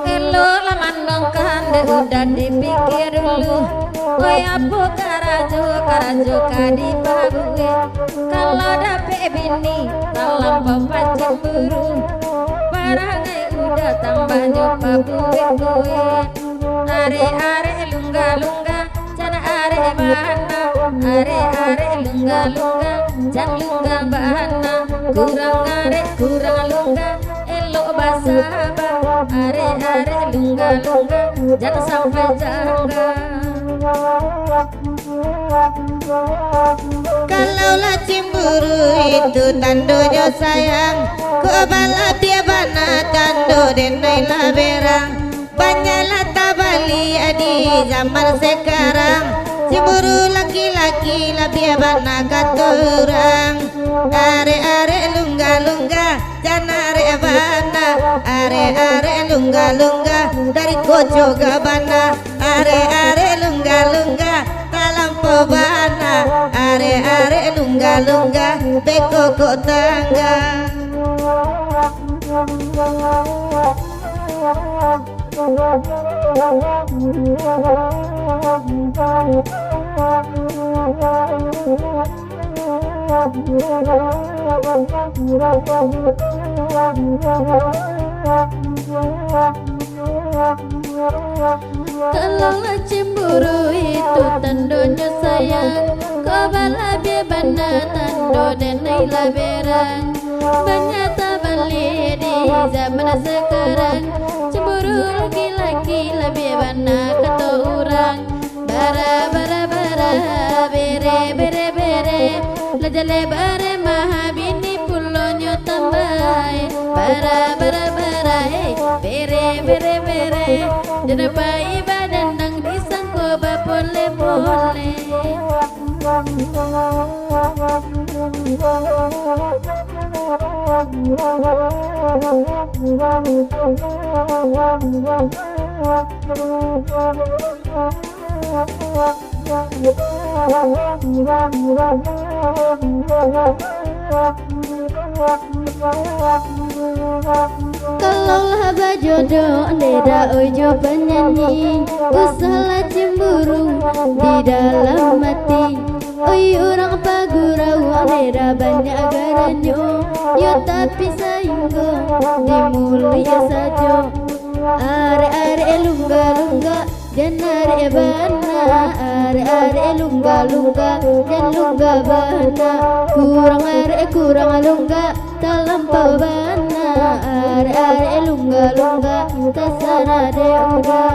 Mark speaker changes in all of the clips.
Speaker 1: Elo laman kande udah dipikir dulu. Oi abu karajo kadi babuwe. Kalau dapet bini dalam bapak cemburu. Barangai udah tambah nyoba buwe. Are lungga jana are bahana. Are lungga jan lungga bahana. Kurang lungga elok basaba. Are lungga jangan sampai jangga.
Speaker 2: Kalaulah cemburu itu tandanya sayang, kebala dia bana tando denailah berang. Banyaklah tabali di zaman sekarang, cemburu laki-laki lebih bana kata orang. Are lungga jangan are bana. Are lungga dari koco gabana. Are lungga dalam pebana. Are lungga beko kok tangga.
Speaker 1: Kalaulah cemburu itu tandanya sayang, kebala bebana tando denailah berang. Banyak tabali di zaman sekarang, cemburu laki-laki lebih bana kata orang. Bara bere lajale bare mahabini pulonyo tambai. Bara bere jenapa ibadah nang disangko bapole. Kalaulah bajodoh neda ojo penyanyi, usahalah cemburu di dalam hati. Oi orang pagurau neda banyak garanyo, yo tapi sayangku di mulia saja. Are lungga dan are bana. Are lungga dan lungga bana. Kurang lungga dalam pebana. Are lungga tasara de udah.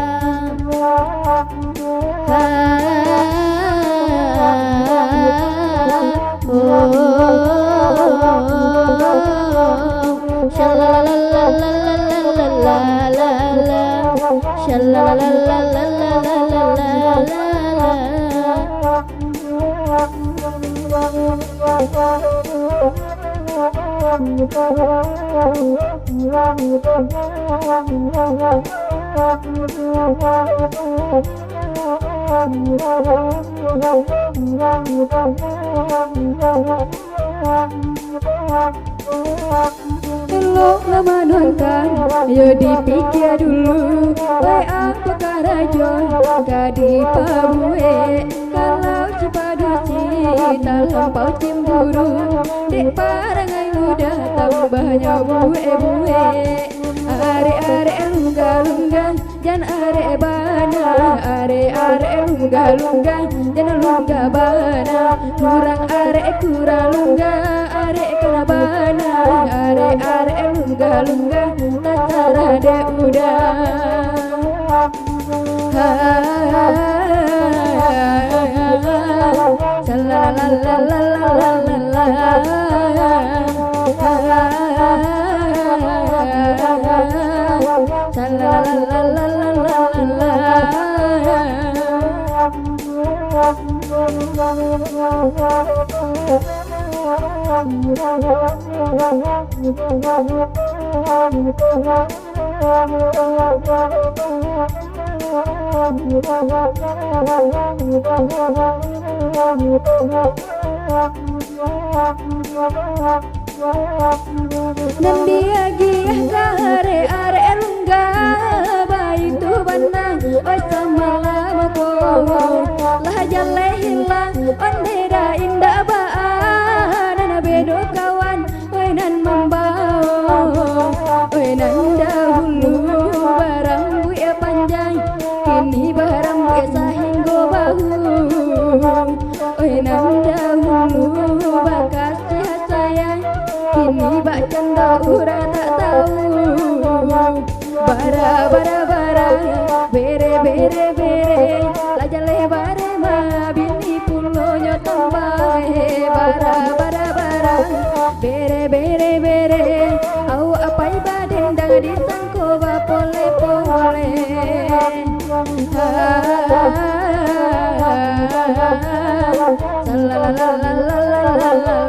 Speaker 1: Elok lama nonton, yo dipikir dulu. Wai apa karajo, kadi pabuwe. Kalau cipadu cita lampau cemburu, dek parangai udah tambahnya buwe. Are lungga jan are bana. Are lungga jan lungga bana. Kurang lungga are kena bana. Are lungga tatara de udah. Dan dia giah kare are lungga baitu banang oi samalama ko lah jalle hilang ondera indah baan dan bedo kawan oi nan membawa oi nan dahulu barang buaya panjang kini barang buaya sahinggo bahu oi nan dahulu bakasih sayang kini bak canda ura tak tahu bara bara bara bere bere bere lajale bare ma bini pulo nyotombae bara bara bara bere bere bere au apa ibaden dang disangko ba pole pole la la la la la la la